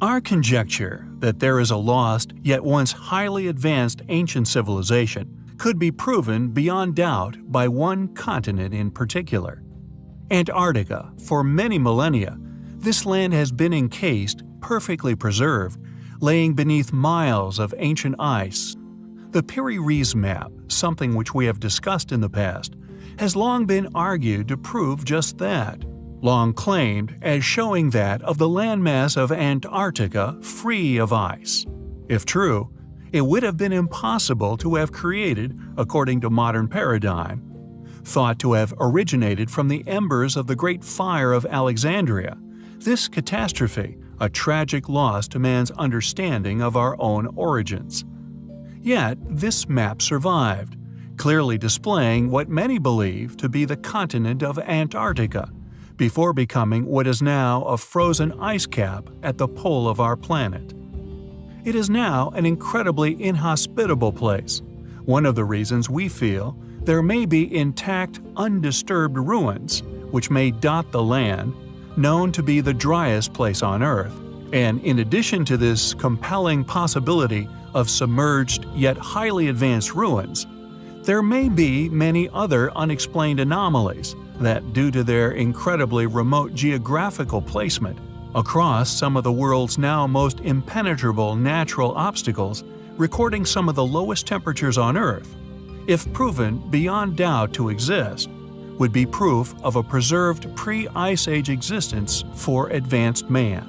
Our conjecture that there is a lost yet once highly advanced ancient civilization could be proven beyond doubt by one continent in particular. Antarctica. For many millennia, this land has been encased, perfectly preserved, laying beneath miles of ancient ice. The Piri-Reis map, something which we have discussed in the past, has long been argued to prove just that, long claimed as showing that of the landmass of Antarctica free of ice. If true, it would have been impossible to have created, according to modern paradigm, thought to have originated from the embers of the Great Fire of Alexandria. This catastrophe, a tragic loss to man's understanding of our own origins. Yet, this map survived, clearly displaying what many believe to be the continent of Antarctica, before becoming what is now a frozen ice cap at the pole of our planet. It is now an incredibly inhospitable place, one of the reasons we feel there may be intact, undisturbed ruins which may dot the land, known to be the driest place on Earth, and in addition to this compelling possibility of submerged yet highly advanced ruins, there may be many other unexplained anomalies that, due to their incredibly remote geographical placement across some of the world's now most impenetrable natural obstacles, recording some of the lowest temperatures on Earth, if proven beyond doubt to exist, would be proof of a preserved pre-Ice Age existence for advanced man.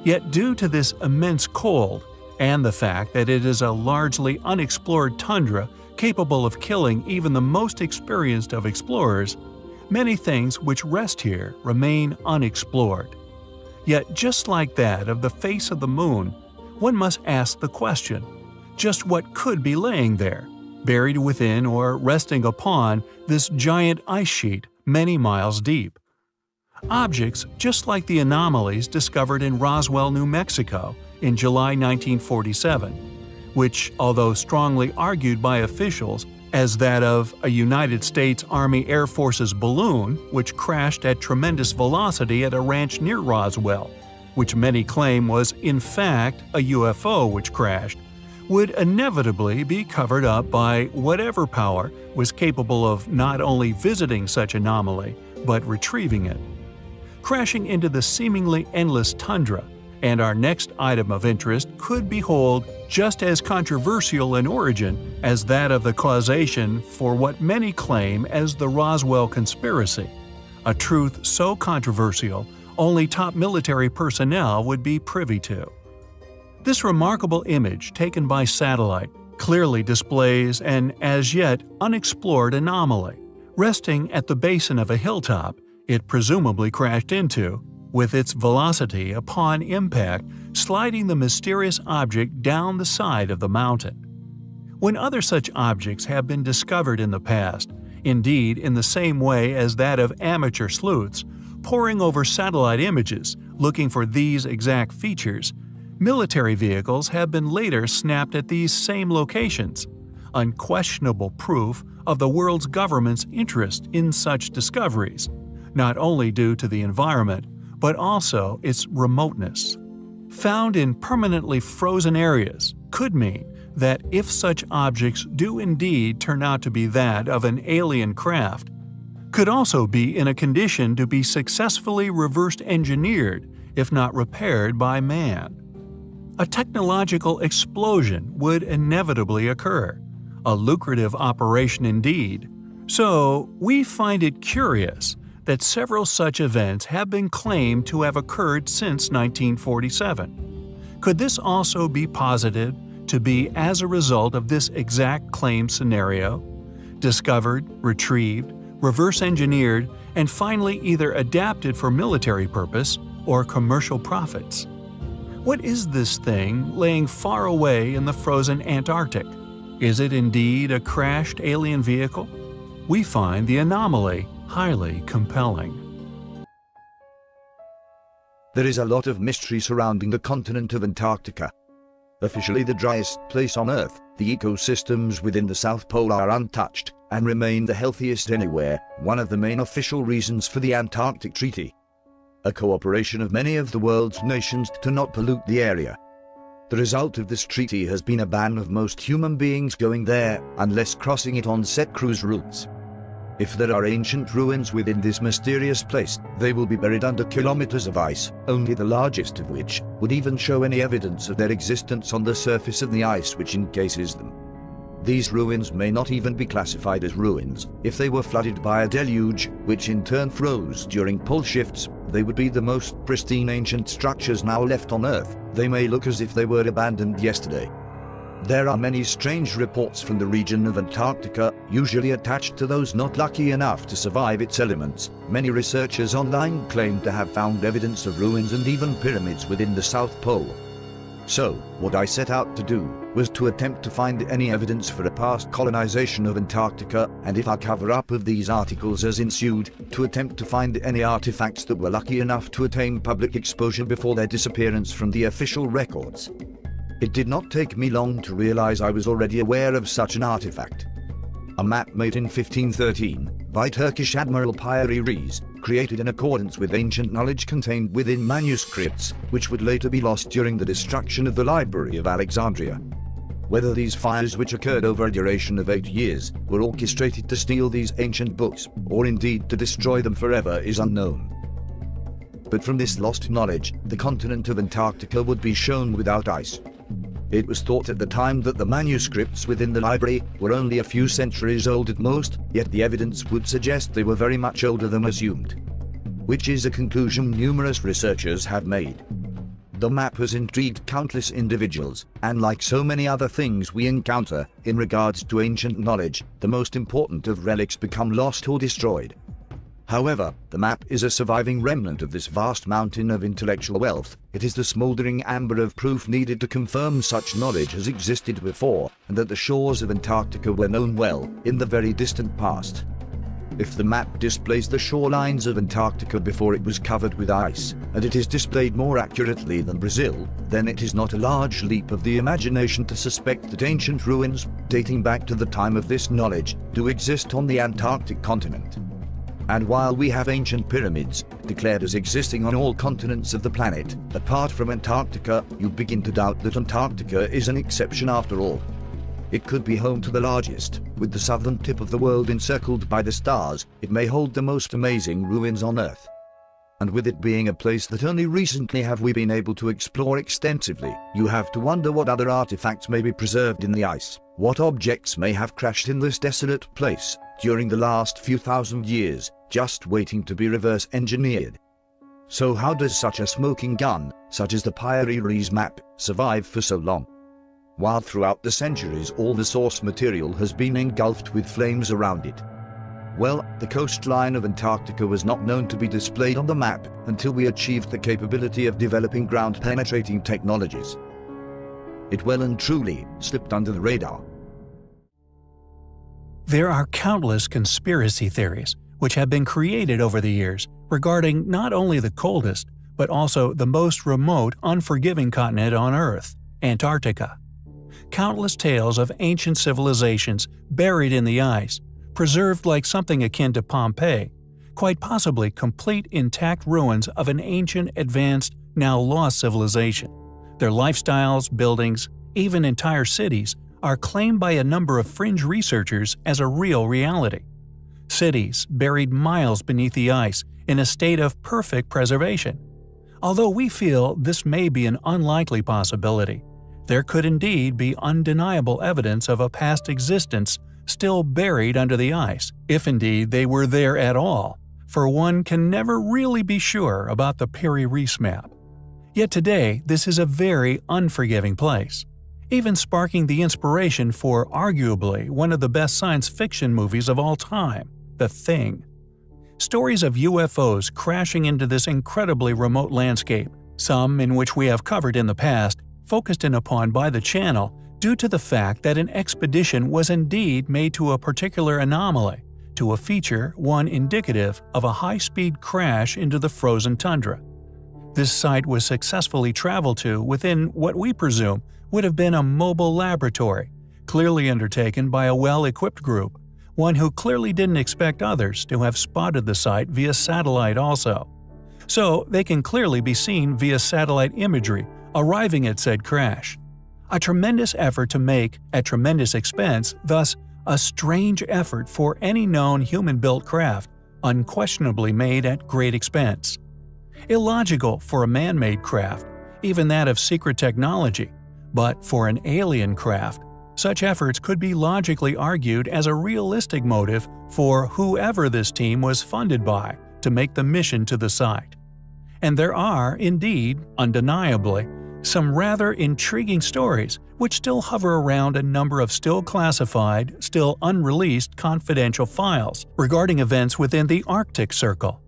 Yet due to this immense cold, and the fact that it is a largely unexplored tundra capable of killing even the most experienced of explorers, many things which rest here remain unexplored. Yet just like that of the face of the moon, one must ask the question, just what could be laying there, buried within or resting upon this giant ice sheet many miles deep? Objects just like the anomalies discovered in Roswell, New Mexico in July 1947, which, although strongly argued by officials as that of a United States Army Air Force's balloon which crashed at tremendous velocity at a ranch near Roswell, which many claim was in fact a UFO which crashed, would inevitably be covered up by whatever power was capable of not only visiting such anomaly, but retrieving it. Crashing into the seemingly endless tundra, and our next item of interest could behold just as controversial in origin as that of the causation for what many claim as the Roswell conspiracy, a truth so controversial only top military personnel would be privy to. This remarkable image taken by satellite clearly displays an as yet unexplored anomaly, resting at the basin of a hilltop it presumably crashed into, with its velocity upon impact sliding the mysterious object down the side of the mountain. When other such objects have been discovered in the past, indeed in the same way as that of amateur sleuths, poring over satellite images looking for these exact features, military vehicles have been later snapped at these same locations, unquestionable proof of the world's government's interest in such discoveries, not only due to the environment, but also its remoteness. Found in permanently frozen areas could mean that if such objects do indeed turn out to be that of an alien craft, could also be in a condition to be successfully reverse engineered, if not repaired by man. A technological explosion would inevitably occur, a lucrative operation indeed. So we find it curious that several such events have been claimed to have occurred since 1947. Could this also be posited to be as a result of this exact claim scenario? Discovered, retrieved, reverse engineered, and finally either adapted for military purpose or commercial profits. What is this thing laying far away in the frozen Antarctic? Is it indeed a crashed alien vehicle? We find the anomaly highly compelling. There is a lot of mystery surrounding the continent of Antarctica. Officially the driest place on Earth, the ecosystems within the South Pole are untouched and remain the healthiest anywhere, one of the main official reasons for the Antarctic Treaty. a cooperation of many of the world's nations to not pollute the area. The result of this treaty has been a ban of most human beings going there, unless crossing it on set cruise routes. If there are ancient ruins within this mysterious place, they will be buried under kilometers of ice, only the largest of which would even show any evidence of their existence on the surface of the ice which encases them. These ruins may not even be classified as ruins. If they were flooded by a deluge, which in turn froze during pole shifts, they would be the most pristine ancient structures now left on Earth. They may look as if they were abandoned yesterday. There are many strange reports from the region of Antarctica, usually attached to those not lucky enough to survive its elements. Many researchers online claim to have found evidence of ruins and even pyramids within the South Pole. So, what I set out to do was to attempt to find any evidence for a past colonization of Antarctica, and if a cover-up of these articles has ensued, to attempt to find any artifacts that were lucky enough to attain public exposure before their disappearance from the official records. It did not take me long to realize I was already aware of such an artifact. A map made in 1513 by Turkish Admiral Piri Reis, created in accordance with ancient knowledge contained within manuscripts, which would later be lost during the destruction of the Library of Alexandria. Whether these fires, which occurred over a duration of 8 years, were orchestrated to steal these ancient books, or indeed to destroy them forever, is unknown. But from this lost knowledge, the continent of Antarctica would be shown without ice. It was thought at the time that the manuscripts within the library were only a few centuries old at most, yet the evidence would suggest they were very much older than assumed. Which is a conclusion numerous researchers have made. The map has intrigued countless individuals, and like so many other things we encounter, in regards to ancient knowledge, the most important of relics become lost or destroyed. However, the map is a surviving remnant of this vast mountain of intellectual wealth. It is the smouldering amber of proof needed to confirm such knowledge has existed before, and that the shores of Antarctica were known well, in the very distant past. If the map displays the shorelines of Antarctica before it was covered with ice, and it is displayed more accurately than Brazil, then it is not a large leap of the imagination to suspect that ancient ruins, dating back to the time of this knowledge, do exist on the Antarctic continent. And while we have ancient pyramids, declared as existing on all continents of the planet, apart from Antarctica, you begin to doubt that Antarctica is an exception after all. It could be home to the largest, with the southern tip of the world encircled by the stars. It may hold the most amazing ruins on Earth. And with it being a place that only recently have we been able to explore extensively, you have to wonder what other artifacts may be preserved in the ice. What objects may have crashed in this desolate place during the last few thousand years, just waiting to be reverse engineered. So how does such a smoking gun, such as the Piri Reis map, survive for so long? While throughout the centuries all the source material has been engulfed with flames around it. Well, the coastline of Antarctica was not known to be displayed on the map until we achieved the capability of developing ground-penetrating technologies. It well and truly slipped under the radar. There are countless conspiracy theories which have been created over the years regarding not only the coldest, but also the most remote, unforgiving continent on Earth, Antarctica. Countless tales of ancient civilizations buried in the ice, preserved like something akin to Pompeii, quite possibly complete intact ruins of an ancient, advanced, now lost civilization. Their lifestyles, buildings, even entire cities are claimed by a number of fringe researchers as a real reality. Cities buried miles beneath the ice in a state of perfect preservation. Although we feel this may be an unlikely possibility, there could indeed be undeniable evidence of a past existence still buried under the ice, if indeed they were there at all, for one can never really be sure about the Piri Reis map. Yet today, this is a very unforgiving place, even sparking the inspiration for arguably one of the best science fiction movies of all time, The Thing. Stories of UFOs crashing into this incredibly remote landscape, some in which we have covered in the past, focused in upon by the channel due to the fact that an expedition was indeed made to a particular anomaly, to a feature one indicative of a high-speed crash into the frozen tundra. This site was successfully traveled to within what we presume would have been a mobile laboratory, clearly undertaken by a well-equipped group, one who clearly didn't expect others to have spotted the site via satellite also. so they can clearly be seen via satellite imagery arriving at said crash. A tremendous effort to make at tremendous expense, thus a strange effort for any known human-built craft, unquestionably made at great expense. Illogical for a man-made craft, even that of secret technology, but for an alien craft, such efforts could be logically argued as a realistic motive for whoever this team was funded by to make the mission to the site. And there are, indeed, undeniably, some rather intriguing stories which still hover around a number of still classified, still unreleased confidential files regarding events within the Arctic Circle,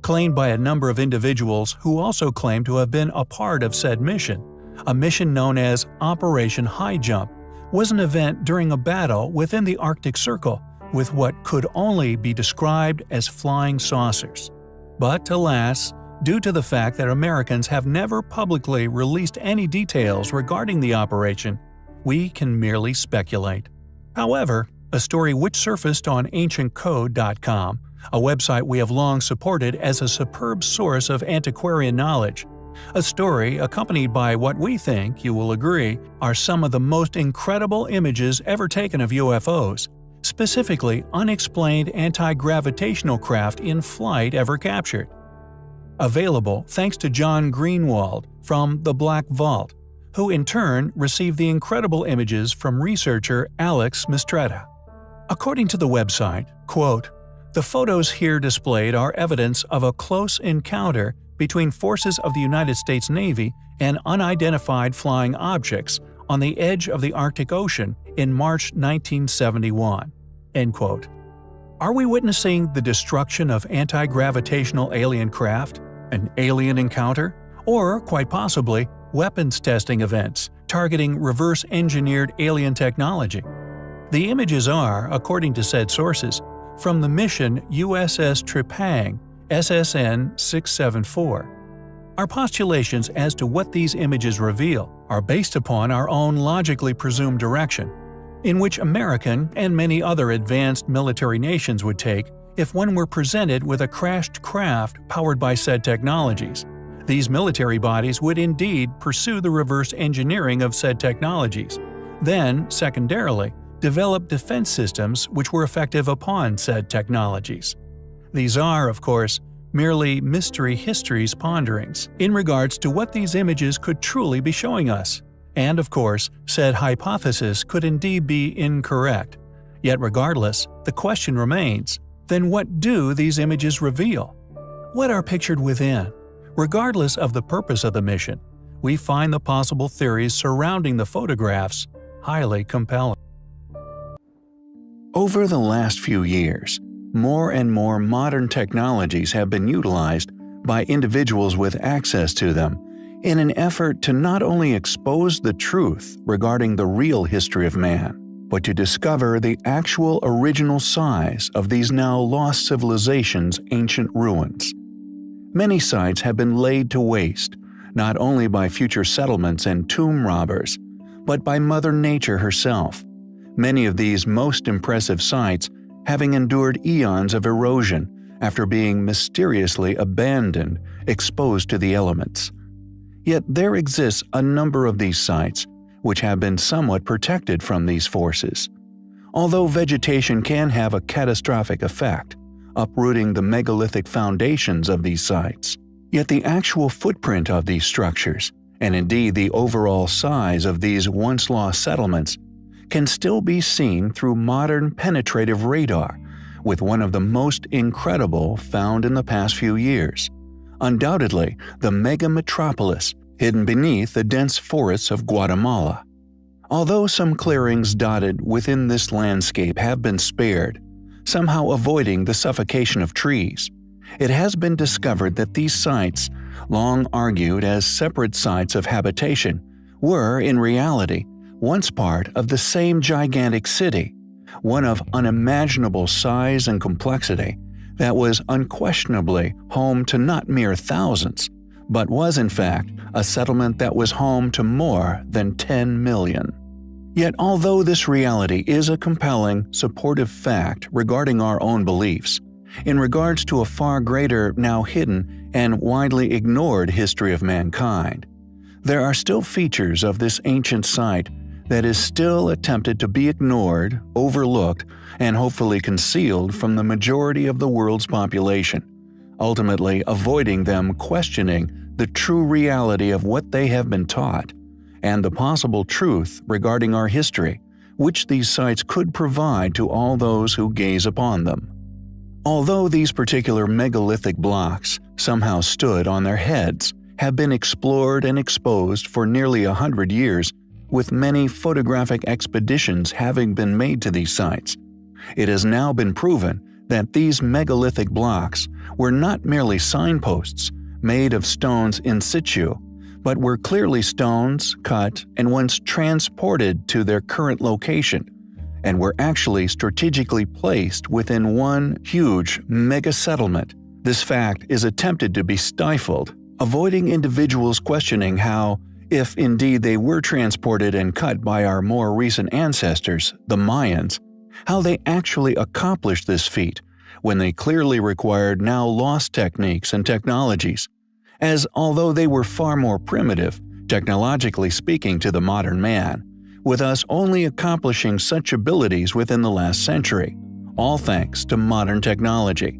claimed by a number of individuals who also claim to have been a part of said mission. A mission known as Operation High Jump was an event during a battle within the Arctic Circle with what could only be described as flying saucers. But alas, due to the fact that Americans have never publicly released any details regarding the operation, we can merely speculate. However, a story which surfaced on ancientcode.com, a website we have long supported as a superb source of antiquarian knowledge, a story accompanied by what we think, you will agree, are some of the most incredible images ever taken of UFOs, specifically unexplained anti-gravitational craft in flight ever captured. Available thanks to John Greenwald from The Black Vault, who in turn received the incredible images from researcher Alex Mistretta. According to the website, quote, "The photos here displayed are evidence of a close encounter between forces of the United States Navy and unidentified flying objects on the edge of the Arctic Ocean in March 1971." End quote. Are we witnessing the destruction of anti-gravitational alien craft, an alien encounter, or, quite possibly, weapons testing events targeting reverse-engineered alien technology? The images are, according to said sources, from the mission USS Tripang, SSN 674. Our postulations as to what these images reveal are based upon our own logically presumed direction, in which American and many other advanced military nations would take if one were presented with a crashed craft powered by said technologies. These military bodies would indeed pursue the reverse engineering of said technologies, then, secondarily, develop defense systems which were effective upon said technologies. These are, of course, merely mystery histories ponderings in regards to what these images could truly be showing us. And of course, said hypothesis could indeed be incorrect. Yet regardless, the question remains, then what do these images reveal? What are pictured within? Regardless of the purpose of the mission, we find the possible theories surrounding the photographs highly compelling. Over the last few years, more and more modern technologies have been utilized by individuals with access to them in an effort to not only expose the truth regarding the real history of man, but to discover the actual original size of these now lost civilizations' ancient ruins. Many sites have been laid to waste, not only by future settlements and tomb robbers, but by Mother Nature herself. Many of these most impressive sites having endured eons of erosion after being mysteriously abandoned, exposed to the elements. Yet there exists a number of these sites which have been somewhat protected from these forces. Although vegetation can have a catastrophic effect, uprooting the megalithic foundations of these sites, yet the actual footprint of these structures, and indeed the overall size of these once lost settlements, can still be seen through modern penetrative radar, with one of the most incredible found in the past few years. Undoubtedly, the mega-metropolis hidden beneath the dense forests of Guatemala. Although some clearings dotted within this landscape have been spared, somehow avoiding the suffocation of trees, it has been discovered that these sites, long argued as separate sites of habitation, were, in reality, once part of the same gigantic city, one of unimaginable size and complexity, that was unquestionably home to not mere thousands, but was in fact a settlement that was home to more than 10 million. Yet although this reality is a compelling, supportive fact regarding our own beliefs, in regards to a far greater, now hidden, and widely ignored history of mankind. There are still features of this ancient site that is still attempted to be ignored, overlooked, and hopefully concealed from the majority of the world's population, ultimately avoiding them questioning the true reality of what they have been taught, and the possible truth regarding our history, which these sites could provide to all those who gaze upon them. Although these particular megalithic blocks somehow stood on their heads, have been explored and exposed for nearly 100 years, with many photographic expeditions having been made to these sites, it has now been proven that these megalithic blocks were not merely signposts made of stones in situ, but were clearly stones cut and once transported to their current location, and were actually strategically placed within one huge mega-settlement. This fact is attempted to be stifled, avoiding individuals questioning how, if indeed they were transported and cut by our more recent ancestors, the Mayans, how they actually accomplished this feat when they clearly required now lost techniques and technologies, as although they were far more primitive, technologically speaking, to the modern man, with us only accomplishing such abilities within the last century, all thanks to modern technology.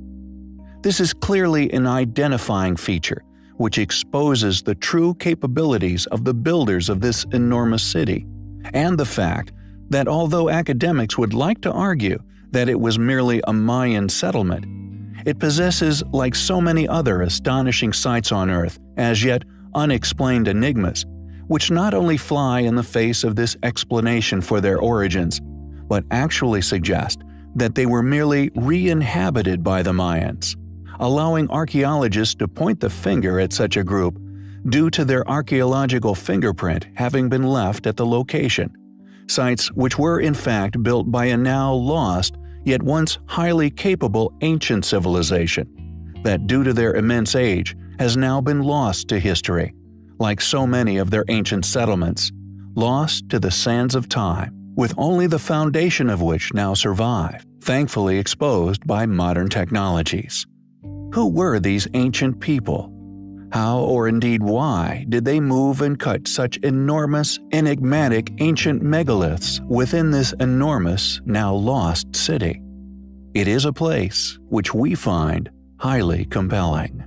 This is clearly an identifying feature which exposes the true capabilities of the builders of this enormous city, and the fact that although academics would like to argue that it was merely a Mayan settlement, it possesses, like so many other astonishing sites on Earth, as yet unexplained enigmas, which not only fly in the face of this explanation for their origins, but actually suggest that they were merely re-inhabited by the Mayans, allowing archaeologists to point the finger at such a group due to their archaeological fingerprint having been left at the location. Sites which were in fact built by a now lost, yet once highly capable ancient civilization, that due to their immense age has now been lost to history, like so many of their ancient settlements, lost to the sands of time, with only the foundation of which now survive, thankfully exposed by modern technologies. Who were these ancient people? How, or indeed why, did they move and cut such enormous, enigmatic ancient megaliths within this enormous, now lost city? It is a place which we find highly compelling.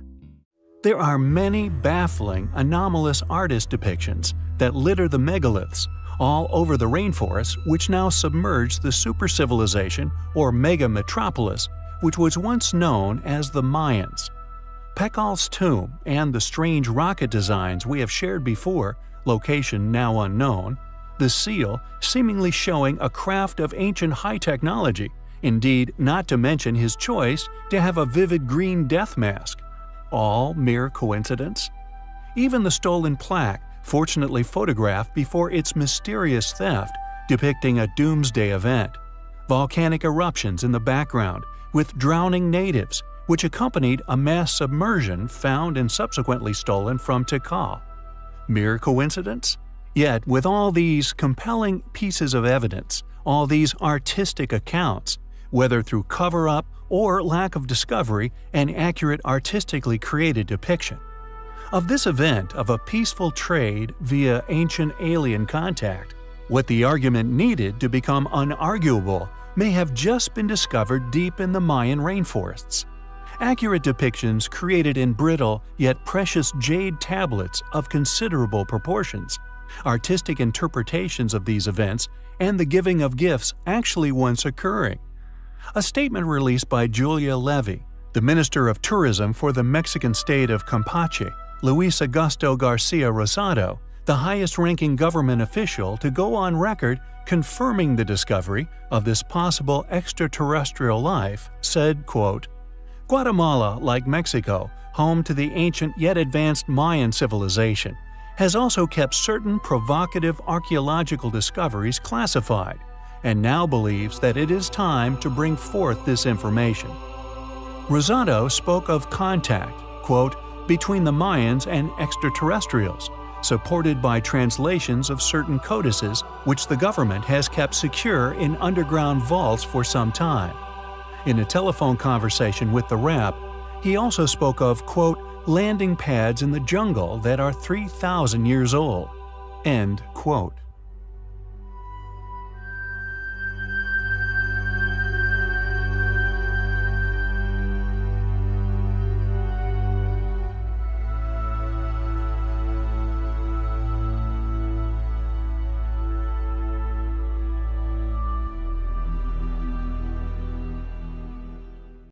There are many baffling, anomalous artist depictions that litter the megaliths all over the rainforests which now submerge the super-civilization or mega-metropolis which was once known as the Mayans. Pekal's tomb and the strange rocket designs we have shared before, location now unknown, the seal seemingly showing a craft of ancient high technology, indeed not to mention his choice to have a vivid green death mask. All mere coincidence? Even the stolen plaque, fortunately photographed before its mysterious theft, depicting a doomsday event. Volcanic eruptions in the background, with drowning natives, which accompanied a mass submersion found and subsequently stolen from Tikal. Mere coincidence? Yet, with all these compelling pieces of evidence, all these artistic accounts, whether through cover-up or lack of discovery and accurate artistically created depiction, of this event of a peaceful trade via ancient alien contact, what the argument needed to become unarguable may have just been discovered deep in the Mayan rainforests. Accurate depictions created in brittle yet precious jade tablets of considerable proportions, artistic interpretations of these events, and the giving of gifts actually once occurring. A statement released by Julia Levy, the Minister of Tourism for the Mexican state of Campeche, Luis Augusto Garcia Rosado, the highest-ranking government official to go on record confirming the discovery of this possible extraterrestrial life, said, quote, "Guatemala, like Mexico, home to the ancient yet advanced Mayan civilization, has also kept certain provocative archaeological discoveries classified, and now believes that it is time to bring forth this information." Rosado spoke of contact, quote, "between the Mayans and extraterrestrials, supported by translations of certain codices which the government has kept secure in underground vaults for some time. In a telephone conversation with the Rap, he also spoke of, quote, landing pads in the jungle that are 3,000 years old, end quote.